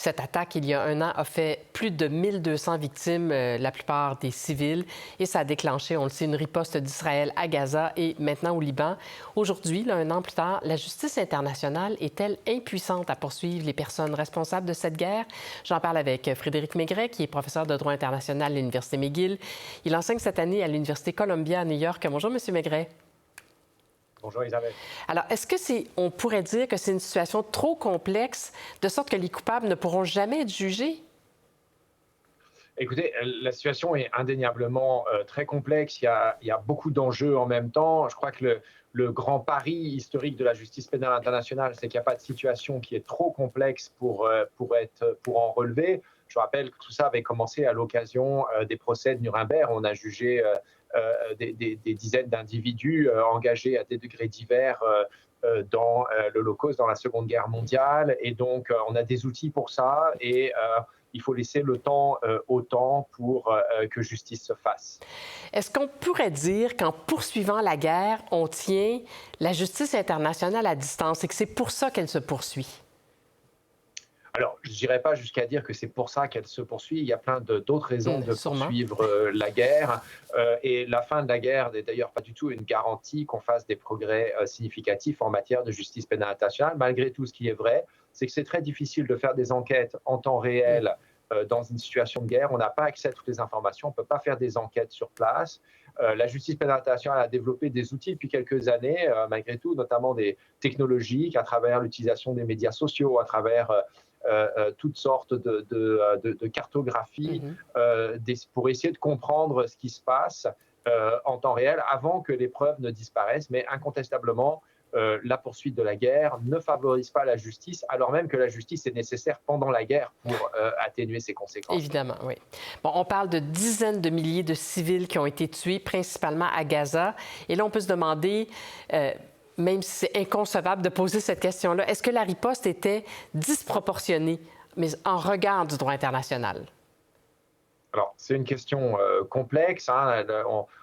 Cette attaque, il y a un an, a fait plus de 1200 victimes, la plupart des civils, et ça a déclenché, on le sait, une riposte d'Israël à Gaza et maintenant au Liban. Aujourd'hui, là, un an plus tard, la justice internationale est-elle impuissante à poursuivre les personnes responsables de cette guerre? J'en parle avec Frédéric Maigret, qui est professeur de droit international à l'Université McGill. Il enseigne cette année à l'Université Columbia à New York. Bonjour, Monsieur Maigret. Bonjour Isabelle. Alors, on pourrait dire que c'est une situation trop complexe, de sorte que les coupables ne pourront jamais être jugés? Écoutez, la situation est indéniablement très complexe. Il y a beaucoup d'enjeux en même temps. Je crois que le grand pari historique de la justice pénale internationale, c'est qu'il n'y a pas de situation qui est trop complexe pour en relever. Je rappelle que tout ça avait commencé à l'occasion des procès de Nuremberg. On a jugé des dizaines d'individus engagés à des degrés divers dans l'Holocauste, dans la Seconde Guerre mondiale. Et donc, on a des outils pour ça et il faut laisser le temps au temps pour que justice se fasse. Est-ce qu'on pourrait dire qu'en poursuivant la guerre, on tient la justice internationale à distance et que c'est pour ça qu'elle se poursuit? Alors, je n'irai pas jusqu'à dire que c'est pour ça qu'elle se poursuit. Il y a plein d'autres raisons de Sûrement. poursuivre la guerre. Et la fin de la guerre n'est d'ailleurs pas du tout une garantie qu'on fasse des progrès significatifs en matière de justice pénale internationale. Malgré tout, ce qui est vrai, c'est que c'est très difficile de faire des enquêtes en temps réel dans une situation de guerre. On n'a pas accès à toutes les informations, on ne peut pas faire des enquêtes sur place. La justice pénale internationale a développé des outils depuis quelques années, malgré tout, notamment des technologiques à travers l'utilisation des médias sociaux, à travers toutes sortes de cartographies pour essayer de comprendre ce qui se passe en temps réel avant que les preuves ne disparaissent. Mais incontestablement, la poursuite de la guerre ne favorise pas la justice, alors même que la justice est nécessaire pendant la guerre pour atténuer ses conséquences. Évidemment, oui. Bon, on parle de dizaines de milliers de civils qui ont été tués, principalement à Gaza. Et là, on peut se demander, même si c'est inconcevable de poser cette question-là, est-ce que la riposte était disproportionnée, mais en regard du droit international? Alors, c'est une question complexe.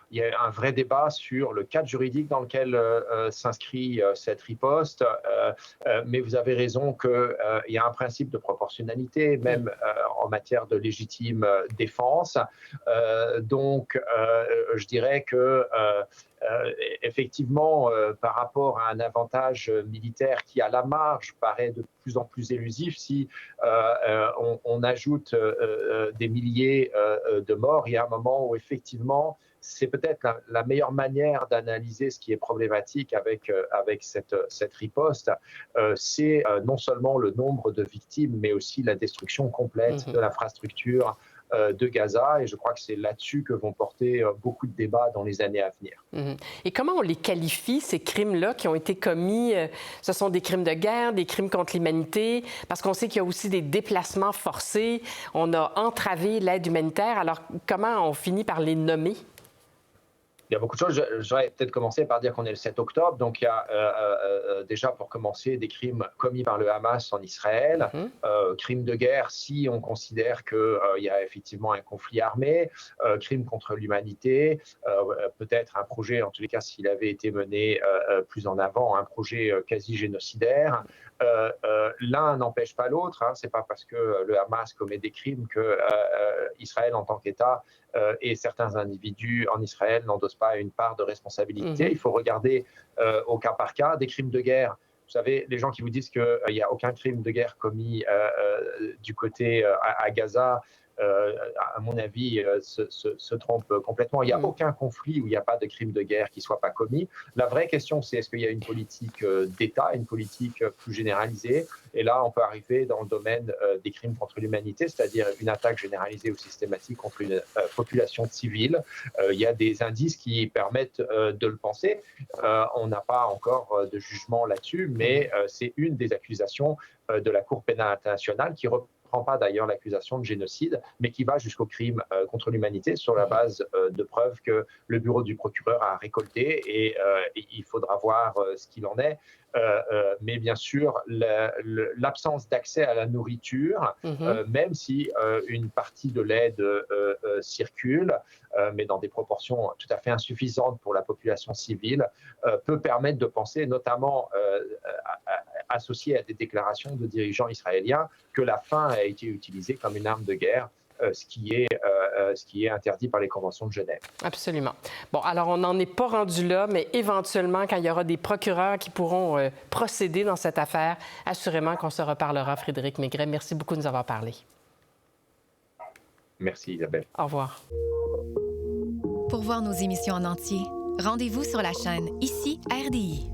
Il y a un vrai débat sur le cadre juridique dans lequel s'inscrit cette riposte. Mais vous avez raison qu'il y a un principe de proportionnalité, même en matière de légitime défense. Donc, je dirais que effectivement, par rapport à un avantage militaire qui, à la marge, paraît de plus en plus élusif, si on ajoute des milliers de morts, il y a un moment où effectivement, c'est peut-être la meilleure manière d'analyser ce qui est problématique avec cette riposte. C'est non seulement le nombre de victimes, mais aussi la destruction complète de l'infrastructure de Gaza. Et je crois que c'est là-dessus que vont porter beaucoup de débats dans les années à venir. Et comment on les qualifie, ces crimes-là qui ont été commis? Ce sont des crimes de guerre, des crimes contre l'humanité, parce qu'on sait qu'il y a aussi des déplacements forcés. On a entravé l'aide humanitaire. Alors, comment on finit par les nommer? Il y a beaucoup de choses. J'aurais peut-être commencé par dire qu'on est le 7 octobre. Donc, il y a déjà, pour commencer, des crimes commis par le Hamas en Israël. Crimes de guerre si on considère qu'il y a effectivement un conflit armé. Crimes contre l'humanité. Peut-être un projet, en tous les cas, s'il avait été mené plus en avant, un projet quasi génocidaire. L'un n'empêche pas l'autre. Ce n'est pas parce que le Hamas commet des crimes que Israël, en tant qu'État, et certains individus en Israël n'endossent pas une part de responsabilité. Il faut regarder au cas par cas des crimes de guerre. Vous savez, les gens qui vous disent qu'il n'y a aucun crime de guerre commis du côté à Gaza, à mon avis, se trompent complètement. Il n'y a aucun conflit où il n'y a pas de crime de guerre qui ne soit pas commis. La vraie question, c'est est-ce qu'il y a une politique d'État, une politique plus généralisée? Et là, on peut arriver dans le domaine des crimes contre l'humanité, c'est-à-dire une attaque généralisée ou systématique contre une population civile. Il y a des indices qui permettent de le penser. On n'a pas encore de jugement là-dessus, mais c'est une des accusations de la Cour pénale internationale qui reprend pas d'ailleurs l'accusation de génocide, mais qui va jusqu'au crime contre l'humanité sur la base de preuves que le bureau du procureur a récoltées et il faudra voir ce qu'il en est. Mais bien sûr, l'absence d'accès à la nourriture, même si une partie de l'aide circule, mais dans des proportions tout à fait insuffisantes pour la population civile, peut permettre de penser notamment associé à des déclarations de dirigeants israéliens que la faim a été utilisée comme une arme de guerre, ce qui est interdit par les conventions de Genève. Absolument. Bon, alors on n'en est pas rendu là, mais éventuellement, quand il y aura des procureurs qui pourront procéder dans cette affaire, assurément qu'on se reparlera. Frédéric Maigret, merci beaucoup de nous avoir parlé. Merci Isabelle. Au revoir. Pour voir nos émissions en entier, rendez-vous sur la chaîne Ici RDI.